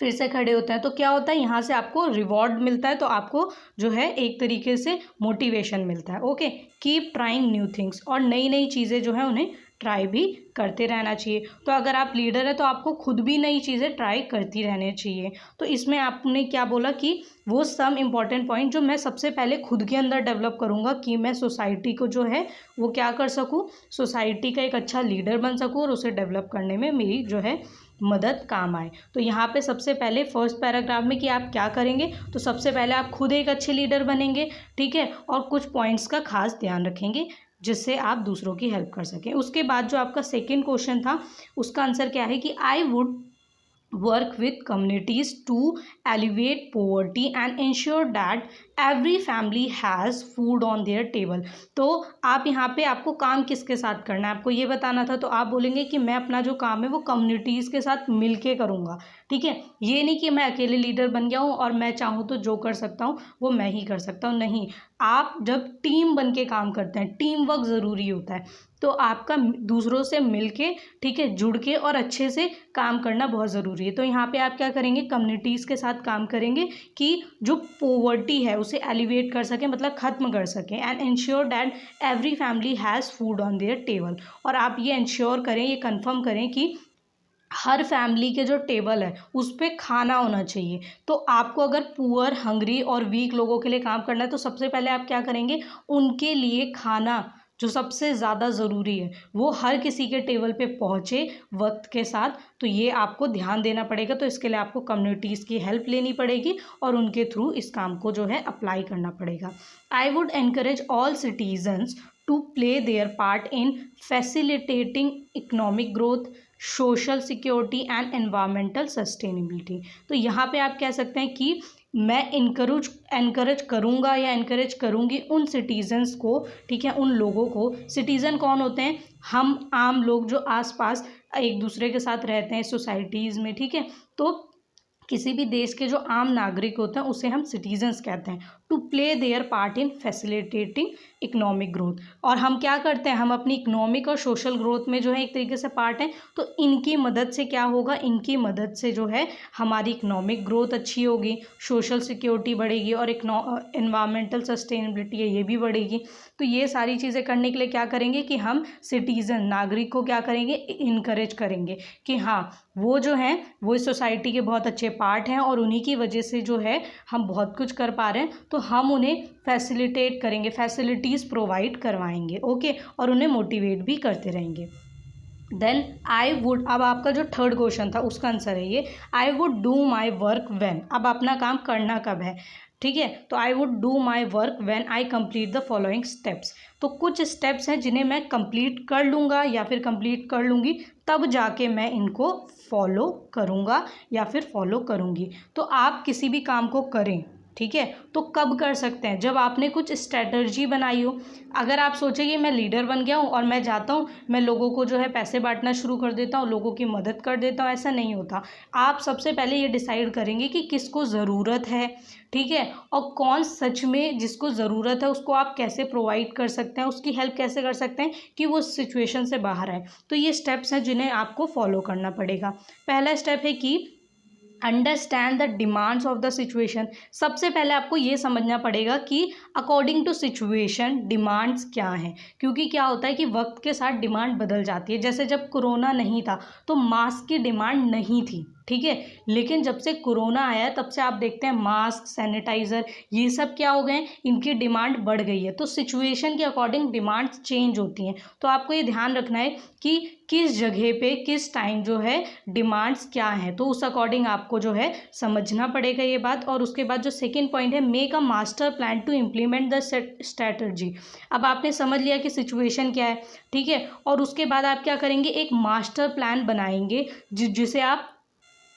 फिर से खड़े होते हैं। तो क्या होता है, यहाँ से आपको रिवॉर्ड मिलता है, तो आपको जो है एक तरीके से मोटिवेशन मिलता है। Okay, keep trying new things, और नई नई चीज़ें जो है उन्हें ट्राई भी करते रहना चाहिए। तो अगर आप लीडर है तो आपको खुद भी नई चीज़ें ट्राई करती रहनी चाहिए। तो इसमें आपने क्या बोला कि वो सम इम्पॉर्टेंट पॉइंट जो मैं सबसे पहले खुद के अंदर डेवलप करूँगा कि मैं सोसाइटी को जो है वो क्या कर सकूँ, सोसाइटी का एक अच्छा लीडर बन सकूँ और उसे डेवलप करने में मेरी जो है मदद काम आए। तो यहाँ पे सबसे पहले फर्स्ट पैराग्राफ में कि आप क्या करेंगे, तो सबसे पहले आप खुद एक अच्छे लीडर बनेंगे, ठीक है, और कुछ पॉइंट्स का खास ध्यान रखेंगे जिससे आप दूसरों की हेल्प कर सकें। उसके बाद जो आपका सेकंड क्वेश्चन था उसका आंसर क्या है कि I would work with communities to alleviate poverty and ensure that every family has food on their table। तो आप यहाँ पे आपको काम किसके साथ करना है, आपको ये बताना था, तो आप बोलेंगे कि मैं अपना जो काम है वो कम्युनिटीज़ के साथ मिल के करूँगा, ठीक है। ये नहीं कि मैं अकेले लीडर बन गया हूँ और मैं चाहूँ तो जो कर सकता हूँ वो मैं ही कर सकता हूँ, नहीं। आप जब टीम बन के काम करते हैं, टीम वर्क ज़रूरी होता है, तो आपका दूसरों से मिलके, ठीक है, जुड़ के और अच्छे से काम करना बहुत ज़रूरी है। तो यहाँ पे आप क्या करेंगे, कम्युनिटीज़ के साथ काम करेंगे कि जो पोवर्टी है उसे एलिवेट कर सकें, मतलब ख़त्म कर सकें, and ensure that every family has food on their table. और आप ये इंश्योर करें, ये कंफर्म करें कि हर फैमिली के जो टेबल है उस पर खाना होना चाहिए। तो आपको अगर पुअर, हंग्री और वीक लोगों के लिए काम करना है तो सबसे पहले आप क्या करेंगे, उनके लिए खाना जो सबसे ज़्यादा ज़रूरी है वो हर किसी के टेबल पे पहुँचे वक्त के साथ। तो ये आपको ध्यान देना पड़ेगा। तो इसके लिए आपको कम्युनिटीज़ की हेल्प लेनी पड़ेगी और उनके थ्रू इस काम को जो है अप्लाई करना पड़ेगा। I would encourage all citizens to play their part in facilitating economic growth, social security and environmental sustainability. तो यहाँ पे आप कह सकते हैं कि मैं इनकरेज करूँगा या इनकरेज करूँगी उन सिटीजन्स को, ठीक है, उन लोगों को। सिटीज़न कौन होते हैं, हम आम लोग जो आसपास एक दूसरे के साथ रहते हैं सोसाइटीज़ में, ठीक है। तो किसी भी देश के जो आम नागरिक होते हैं उसे हम सिटीजन्स कहते हैं। To play their part in facilitating economic growth. और हम क्या करते हैं, हम अपनी इकोनॉमिक और सोशल ग्रोथ में जो है एक तरीके से पार्ट हैं। तो इनकी मदद से क्या होगा, इनकी मदद से जो है हमारी इकोनॉमिक ग्रोथ अच्छी होगी, सोशल सिक्योरिटी बढ़ेगी और एनवायरमेंटल सस्टेनेबिलिटी है ये भी बढ़ेगी। तो ये सारी चीज़ें करने के लिए क्या करेंगे कि हम सिटीज़न, नागरिक को क्या करेंगे, इनकरेज करेंगे कि हाँ वो जो हैं वो इस सोसाइटी के बहुत अच्छे पार्ट हैं और उन्हीं की वजह से जो है हम बहुत कुछ कर पा रहे हैं। तो हम उन्हें फैसिलिटेट करेंगे, फैसिलिटीज़ प्रोवाइड करवाएंगे, ओके, और उन्हें मोटिवेट भी करते रहेंगे। देन आई वुड, अब आपका जो थर्ड क्वेश्चन था उसका आंसर है ये, I would do my work when. अब अपना काम करना कब है, ठीक है। तो I would do my work when I complete the following steps. तो कुछ स्टेप्स हैं जिन्हें मैं कंप्लीट कर लूँगा या फिर कंप्लीट कर लूँगी, तब जाके मैं इनको फॉलो करूँगा या फिर फॉलो करूँगी। तो आप किसी भी काम को करें, ठीक है, तो कब कर सकते हैं, जब आपने कुछ स्ट्रैटेजी बनाई हो। अगर आप सोचें कि मैं लीडर बन गया हूँ और मैं जाता हूँ, मैं लोगों को जो है पैसे बांटना शुरू कर देता हूँ, लोगों की मदद कर देता हूँ, ऐसा नहीं होता। आप सबसे पहले ये डिसाइड करेंगे कि किसको ज़रूरत है, ठीक है, और कौन सच में जिसको ज़रूरत है उसको आप कैसे प्रोवाइड कर सकते हैं, उसकी हेल्प कैसे कर सकते हैं कि वो सिचुएशन से बाहर आए। तो ये स्टेप्स हैं जिन्हें आपको फॉलो करना पड़ेगा। पहला स्टेप है कि understand the demands of the situation. सबसे पहले आपको ये समझना पड़ेगा कि अकॉर्डिंग टू सिचुएशन डिमांड्स क्या हैं, क्योंकि क्या होता है कि वक्त के साथ डिमांड बदल जाती है। जैसे जब कोरोना नहीं था तो मास्क की डिमांड नहीं थी, ठीक है, लेकिन जब से कोरोना आया है तब से आप देखते हैं मास्क, सैनिटाइज़र, ये सब क्या हो गए हैं, इनकी डिमांड बढ़ गई है। तो सिचुएशन के अकॉर्डिंग डिमांड्स चेंज होती हैं। तो आपको ये ध्यान रखना है कि किस जगह पे किस टाइम जो है डिमांड्स क्या हैं, तो उस अकॉर्डिंग आपको जो है समझना पड़ेगा ये बात। और उसके बाद जो सेकेंड पॉइंट है, make a master plan to implement the strategy. अब आपने समझ लिया कि सिचुएशन क्या है, ठीक है, और उसके बाद आप क्या करेंगे, एक मास्टर प्लान बनाएंगे जिसे आप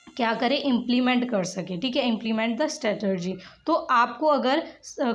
क्या करें, इम्प्लीमेंट कर सके, ठीक है, इम्प्लीमेंट द स्ट्रेटर्जी। तो आपको अगर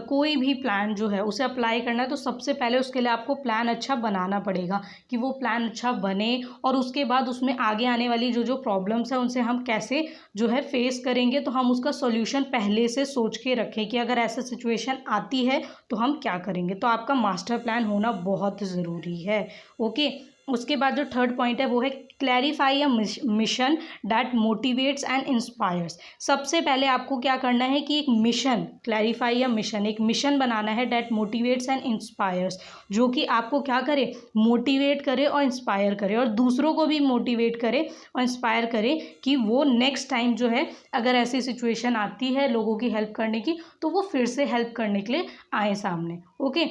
कोई भी प्लान जो है उसे अप्लाई करना है तो सबसे पहले उसके लिए आपको प्लान अच्छा बनाना पड़ेगा कि वो प्लान अच्छा बने, और उसके बाद उसमें आगे आने वाली जो जो प्रॉब्लम्स हैं उनसे हम कैसे जो है फेस करेंगे, तो हम उसका सोल्यूशन पहले से सोच के रखें कि अगर ऐसा सिचुएशन आती है तो हम क्या करेंगे। तो आपका मास्टर प्लान होना बहुत ज़रूरी है, ओके। उसके बाद जो थर्ड पॉइंट है वो है clarify a mission that motivates and inspires. सबसे पहले आपको क्या करना है कि एक मिशन, क्लैरिफाई अ मिशन, एक मिशन बनाना है दैट मोटिवेट्स एंड इंस्पायर्स, जो कि आपको क्या करे, मोटिवेट करे और इंस्पायर करे, और दूसरों को भी मोटिवेट करे और इंस्पायर करे कि वो नेक्स्ट टाइम जो है अगर ऐसी सिचुएशन आती है लोगों की हेल्प करने की तो वो फिर से हेल्प करने के लिए आए सामने। ओके,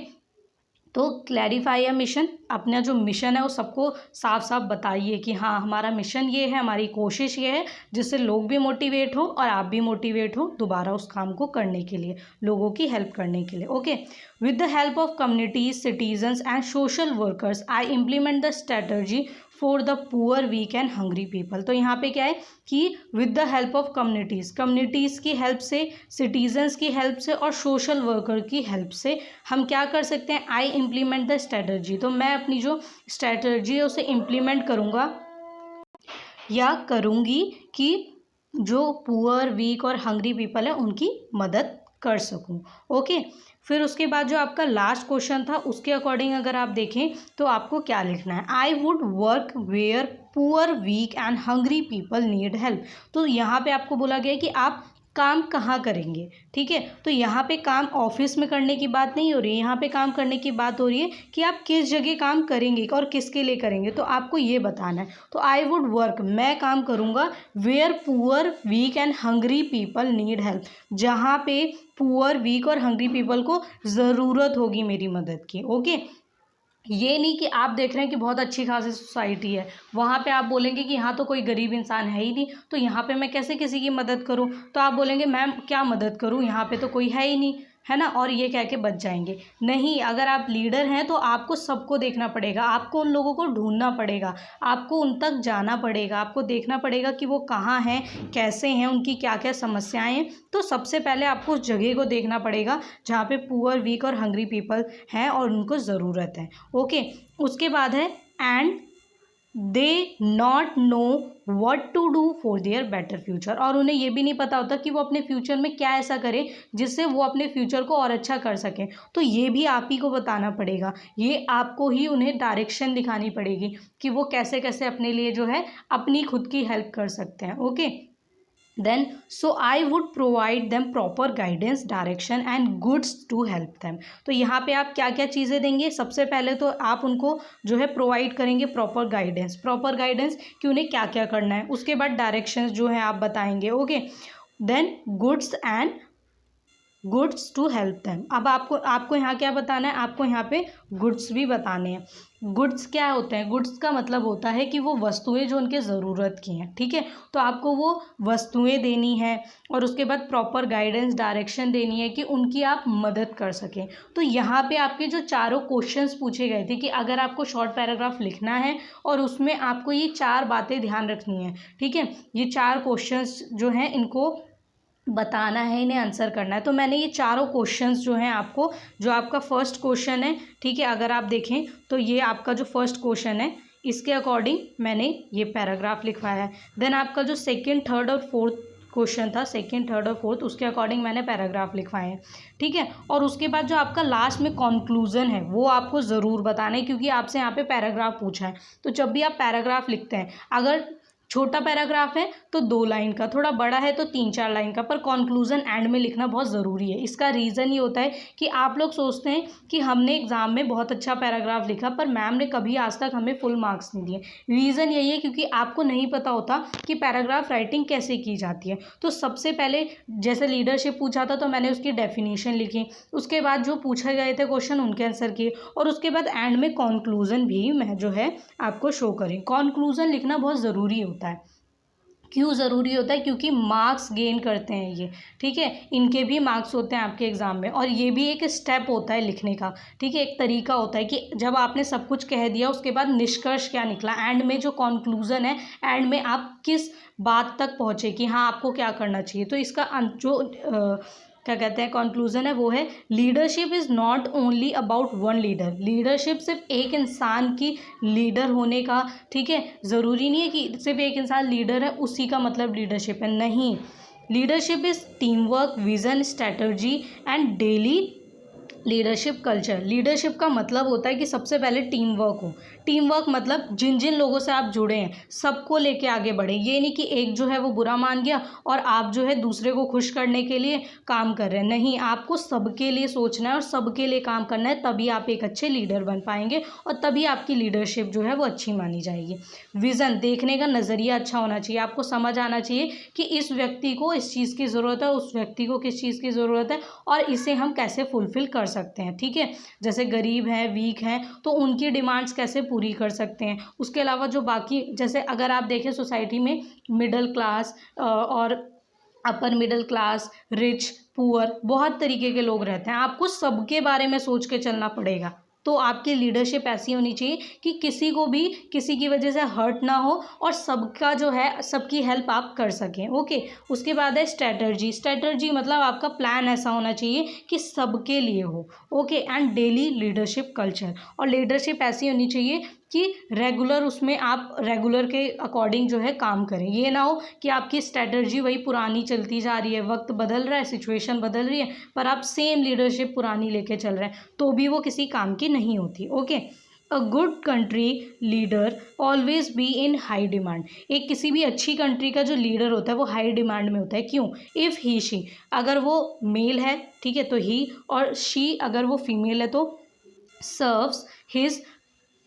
तो क्लैरिफाई अ मिशन, अपना जो मिशन है वो सबको साफ साफ बताइए कि हाँ हमारा मिशन ये है, हमारी कोशिश ये है, जिससे लोग भी मोटिवेट हो और आप भी मोटिवेट हो दोबारा उस काम को करने के लिए, लोगों की हेल्प करने के लिए। Okay, with the help of communities, citizens and social workers I implement the strategy for the poor, weak and hungry people. तो यहाँ पे क्या है कि with the help of communities, communities की हेल्प से, सिटीजन्स की हेल्प से और सोशल वर्कर की हेल्प से हम क्या कर सकते हैं, आई इम्प्लीमेंट द स्ट्रेटर्जी। तो मैं अपनी जो स्ट्रेटर्जी है उसे इम्प्लीमेंट करूँगा या करूँगी कि जो पुअर, वीक और हंग्री पीपल है उनकी मदद कर सकूँ। ओके, फिर उसके बाद जो आपका लास्ट क्वेश्चन था उसके अकॉर्डिंग अगर आप देखें तो आपको क्या लिखना है, I would work where poor, weak and hungry people need help. तो यहाँ पे आपको बोला गया है कि आप काम कहाँ करेंगे, ठीक है। तो यहाँ पे काम ऑफिस में करने की बात नहीं हो रही है, यहाँ पे काम करने की बात हो रही है कि आप किस जगह काम करेंगे और किसके लिए करेंगे, तो आपको ये बताना है। तो आई वुड वर्क, मैं काम करूँगा, where poor, weak and hungry people need help, जहाँ पे पुअर, वीक और हंग्री पीपल को ज़रूरत होगी मेरी मदद की। ओके, ये नहीं कि आप देख रहे हैं कि बहुत अच्छी खासी सोसाइटी है, वहाँ पे आप बोलेंगे कि यहाँ तो कोई गरीब इंसान है ही नहीं, तो यहाँ पे मैं कैसे किसी की मदद करूँ, तो आप बोलेंगे मैम क्या मदद करूँ, यहाँ पे तो कोई है ही नहीं, है ना, और ये कह के बच जाएंगे। नहीं, अगर आप लीडर हैं तो आपको सबको देखना पड़ेगा, आपको उन लोगों को ढूंढना पड़ेगा, आपको उन तक जाना पड़ेगा, आपको देखना पड़ेगा कि वो कहाँ हैं, कैसे हैं, उनकी क्या क्या समस्याएं हैं। तो सबसे पहले आपको उस जगह को देखना पड़ेगा जहाँ पे पुअर, वीक और हंग्री पीपल हैं और उनको ज़रूरत है। ओके, उसके बाद है and they not know what to do for their better future, और उन्हें ये भी नहीं पता होता कि वो अपने फ्यूचर में क्या ऐसा करें जिससे वो अपने फ्यूचर को और अच्छा कर सकें। तो ये भी आप ही को बताना पड़ेगा, ये आपको ही उन्हें डायरेक्शन दिखानी पड़ेगी कि वो कैसे कैसे अपने लिए जो है अपनी खुद की हेल्प कर सकते हैं। Okay, then so I would provide them proper guidance, direction and goods to help them. तो यहाँ पे आप क्या क्या चीज़ें देंगे, सबसे पहले तो आप उनको जो है प्रोवाइड करेंगे प्रॉपर गाइडेंस, प्रॉपर गाइडेंस कि उन्हें क्या क्या करना है, उसके बाद डायरेक्शंस जो है आप बताएंगे। Okay, then goods to help them. अब आपको यहाँ क्या बताना है, आपको यहाँ पे गुड्स भी बताने हैं। गुड्स क्या होते हैं, गुड्स का मतलब होता है कि वो वस्तुएं जो उनके ज़रूरत की हैं, ठीक है। तो आपको वो वस्तुएं देनी है और उसके बाद प्रॉपर गाइडेंस, डायरेक्शन देनी है कि उनकी आप मदद कर सकें। तो यहाँ पे आपके जो चारों क्वेश्चंस पूछे गए थे कि अगर आपको शॉर्ट पैराग्राफ लिखना है और उसमें आपको ये 4 बातें ध्यान रखनी है, ठीक है, ये 4 क्वेश्चंस जो हैं इनको बताना है, इन्हें आंसर करना है। तो मैंने ये चारों क्वेश्चंस जो हैं आपको, जो आपका फर्स्ट क्वेश्चन है, ठीक है, अगर आप देखें तो ये आपका जो फर्स्ट क्वेश्चन है इसके अकॉर्डिंग मैंने ये पैराग्राफ लिखवाया है। देन आपका जो सेकंड, थर्ड और फोर्थ क्वेश्चन था, सेकंड, थर्ड और फोर्थ, उसके अकॉर्डिंग मैंने पैराग्राफ लिखवाए हैं, ठीक है। और उसके बाद जो आपका लास्ट में कंक्लूजन है वो आपको ज़रूर बताना है, क्योंकि आपसे यहाँ पे पैराग्राफ पूछा है। तो जब भी आप पैराग्राफ लिखते हैं, अगर छोटा पैराग्राफ है तो 2 लाइन का, थोड़ा बड़ा है तो 3-4 लाइन का, पर कंक्लूजन एंड में लिखना बहुत ज़रूरी है। इसका रीज़न ये होता है कि आप लोग सोचते हैं कि हमने एग्ज़ाम में बहुत अच्छा पैराग्राफ लिखा पर मैम ने कभी आज तक हमें फुल मार्क्स नहीं दिए। रीज़न यही है क्योंकि आपको नहीं पता होता कि पैराग्राफ राइटिंग कैसे की जाती है। तो सबसे पहले जैसे लीडरशिप पूछा था तो मैंने उसकी डेफिनेशन लिखी, उसके बाद जो पूछे गए थे क्वेश्चन उनके आंसर किए, और उसके बाद एंड में कंक्लूजन भी मैं जो है आपको शो करें। कंक्लूजन लिखना बहुत ज़रूरी होता है। क्यों ज़रूरी होता है, क्योंकि मार्क्स गेन करते हैं ये, ठीक है, इनके भी मार्क्स होते हैं आपके एग्ज़ाम में, और ये भी एक स्टेप होता है लिखने का, ठीक है, एक तरीका होता है कि जब आपने सब कुछ कह दिया उसके बाद निष्कर्ष क्या निकला, एंड में जो कंक्लूजन है, एंड में आप किस बात तक पहुँचे कि हाँ आपको क्या करना चाहिए। तो इसका जो क्या कहते हैं कंक्लूजन है वो है, leadership is not only about one leader. Leadership सिर्फ एक इंसान की लीडर होने का, ठीक है, ज़रूरी नहीं है कि सिर्फ एक इंसान लीडर है उसी का मतलब लीडरशिप है, नहीं। Leadership is team work, vision, strategy and daily leadership culture, leadership का मतलब होता है कि सबसे पहले टीम वर्क हो। टीम वर्क मतलब जिन जिन लोगों से आप जुड़े हैं सबको लेके आगे बढ़े। ये नहीं कि एक जो है वो बुरा मान गया और आप जो है दूसरे को खुश करने के लिए काम कर रहे हैं। नहीं, आपको सबके लिए सोचना है और सबके लिए काम करना है, तभी आप एक अच्छे लीडर बन पाएंगे और तभी आपकी लीडरशिप जो है वो अच्छी मानी जाएगी। विज़न, देखने का नज़रिया अच्छा होना चाहिए। आपको समझ आना चाहिए कि इस व्यक्ति को इस चीज़ की ज़रूरत है, उस व्यक्ति को किस चीज़ की ज़रूरत है और इसे हम कैसे फुलफ़िल कर सकते हैं। ठीक है, जैसे गरीब हैं, वीक हैं, तो उनकी डिमांड्स कैसे पूरी कर सकते हैं। उसके अलावा जो बाकी, जैसे अगर आप देखें सोसाइटी में मिडिल क्लास और upper middle class, rich, poor, बहुत तरीके के लोग रहते हैं। आपको सबके बारे में सोच के चलना पड़ेगा। तो आपकी लीडरशिप ऐसी होनी चाहिए कि किसी को भी किसी की वजह से हर्ट ना हो और सबका जो है सबकी हेल्प आप कर सकें। ओके, उसके बाद है स्ट्रेटर्जी। स्ट्रेटर्जी मतलब आपका प्लान ऐसा होना चाहिए कि सबके लिए हो। Okay, and daily leadership culture, और लीडरशिप ऐसी होनी चाहिए कि रेगुलर उसमें आप रेगुलर के अकॉर्डिंग जो है काम करें। ये ना हो कि आपकी स्ट्रेटर्जी वही पुरानी चलती जा रही है, वक्त बदल रहा है, सिचुएशन बदल रही है, पर आप सेम लीडरशिप पुरानी लेके चल रहे हैं, तो भी वो किसी काम की नहीं होती। Okay, a good country leader always be in high demand. एक किसी भी अच्छी कंट्री का जो लीडर होता है वो हाई डिमांड में होता है। क्यों? इफ़ ही शी, अगर वो मेल है, ठीक है, तो ही, और शी अगर वो फीमेल है तो serves his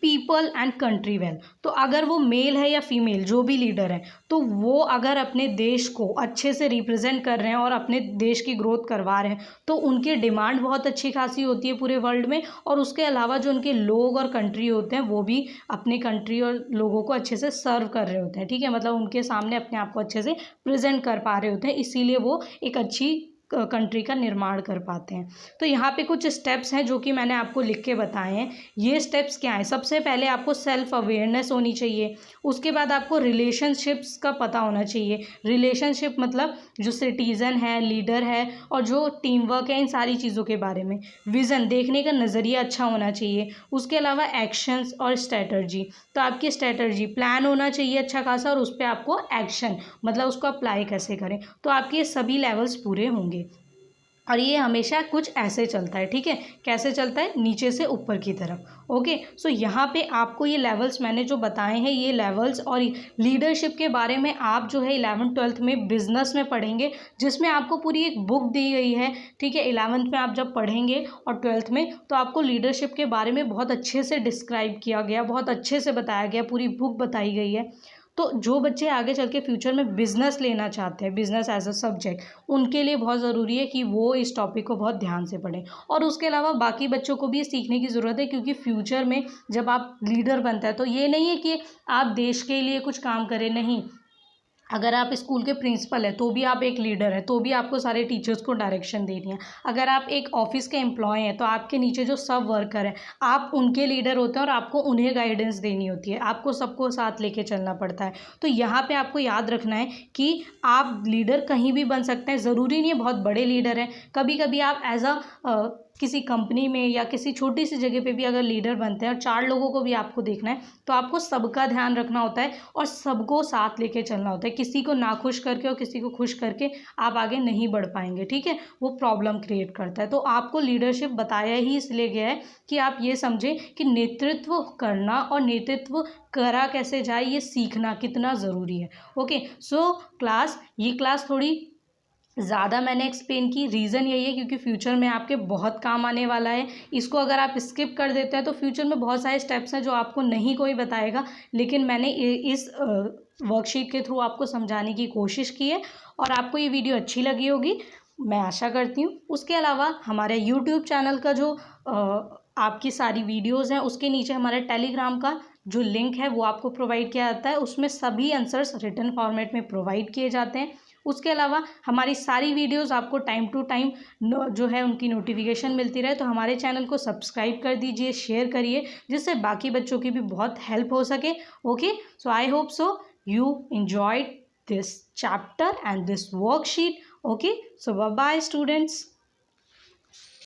people and country well. तो अगर वो मेल है या फीमेल जो भी लीडर है, तो वो अगर अपने देश को अच्छे से रिप्रेजेंट कर रहे हैं और अपने देश की ग्रोथ करवा रहे हैं, तो उनकी डिमांड बहुत अच्छी खासी होती है पूरे वर्ल्ड में। और उसके अलावा जो उनके लोग और कंट्री होते हैं वो भी अपने कंट्री और लोगों को अच्छे से सर्व कर रहे होते हैं। ठीक है, मतलब उनके सामने अपने आप को अच्छे से प्रेजेंट कर पा रहे होते हैं, इसीलिए वो एक अच्छी कंट्री का निर्माण कर पाते हैं। तो यहाँ पे कुछ स्टेप्स हैं जो कि मैंने आपको लिख के बताए हैं। ये स्टेप्स क्या हैं? सबसे पहले आपको सेल्फ अवेयरनेस होनी चाहिए। उसके बाद आपको रिलेशनशिप्स का पता होना चाहिए। रिलेशनशिप मतलब जो सिटीज़न है, लीडर है और जो टीम वर्क है, इन सारी चीज़ों के बारे में। विज़न, देखने का नज़रिया अच्छा होना चाहिए। उसके अलावा एक्शंस और स्ट्रैटर्जी, तो आपकी स्ट्रैटर्जी प्लान होना चाहिए अच्छा खासा और उस पर आपको एक्शन मतलब उसको अप्लाई कैसे करें, तो आपके ये सभी लेवल्स पूरे होंगे। और ये हमेशा कुछ ऐसे चलता है। ठीक है, कैसे चलता है? नीचे से ऊपर की तरफ। ओके, सो यहाँ पे आपको ये लेवल्स मैंने जो बताए हैं, ये लेवल्स और लीडरशिप के बारे में आप जो है 11th-12th में बिजनेस में पढ़ेंगे, जिसमें आपको पूरी एक बुक दी गई है। ठीक है, 11th में आप जब पढ़ेंगे और 12th में, तो आपको लीडरशिप के बारे में बहुत अच्छे से डिस्क्राइब किया गया, बहुत अच्छे से बताया गया, पूरी बुक बताई गई है। तो जो बच्चे आगे चल के फ्यूचर में बिज़नेस लेना चाहते हैं, बिज़नेस एज अ सब्जेक्ट, उनके लिए बहुत ज़रूरी है कि वो इस टॉपिक को बहुत ध्यान से पढ़ें। और उसके अलावा बाकी बच्चों को भी ये सीखने की ज़रूरत है, क्योंकि फ्यूचर में जब आप लीडर बनते हैं तो ये नहीं है कि आप देश के लिए कुछ काम करें, नहीं। अगर आप स्कूल के प्रिंसिपल हैं तो भी आप एक लीडर हैं, तो भी आपको सारे टीचर्स को डायरेक्शन देनी है। अगर आप एक ऑफिस के एम्प्लॉय हैं तो आपके नीचे जो सब वर्कर हैं, आप उनके लीडर होते हैं और आपको उन्हें गाइडेंस देनी होती है। आपको सबको साथ लेके चलना पड़ता है। तो यहाँ पे आपको याद रखना है कि आप लीडर कहीं भी बन सकते हैं, ज़रूरी नहीं है बहुत बड़े लीडर हैं। कभी कभी आप एज अ किसी कंपनी में या किसी छोटी सी जगह पे भी अगर लीडर बनते हैं और 4 लोगों को भी आपको देखना है, तो आपको सबका ध्यान रखना होता है और सबको साथ लेके चलना होता है। किसी को नाखुश करके और किसी को खुश करके आप आगे नहीं बढ़ पाएंगे। ठीक है, वो प्रॉब्लम क्रिएट करता है। तो आपको लीडरशिप बताया ही इसलिए गया है कि आप ये समझें कि नेतृत्व करना और नेतृत्व करा कैसे जाए, ये सीखना कितना ज़रूरी है। ओके, सो ये क्लास थोड़ी ज़्यादा मैंने एक्सप्लेन की, रीज़न यही है क्योंकि फ्यूचर में आपके बहुत काम आने वाला है। इसको अगर आप स्किप कर देते हैं तो फ्यूचर में बहुत सारे स्टेप्स हैं जो आपको नहीं कोई बताएगा, लेकिन मैंने इस वर्कशीट के थ्रू आपको समझाने की कोशिश की है और आपको ये वीडियो अच्छी लगी होगी, मैं आशा करती हूँ। उसके अलावा हमारे यूट्यूब चैनल का जो आपकी सारी वीडियोज़ हैं, उसके नीचे हमारे टेलीग्राम का जो लिंक है वो आपको प्रोवाइड किया जाता है। उसमें सभी आंसर्स रिटन फॉर्मेट में प्रोवाइड किए जाते हैं। उसके अलावा हमारी सारी वीडियोस आपको टाइम टू टाइम जो है उनकी नोटिफिकेशन मिलती रहे, तो हमारे चैनल को सब्सक्राइब कर दीजिए, शेयर करिए, जिससे बाकी बच्चों की भी बहुत हेल्प हो सके। Okay, so I hope so you enjoyed this chapter and this worksheet. Okay, so bye bye students.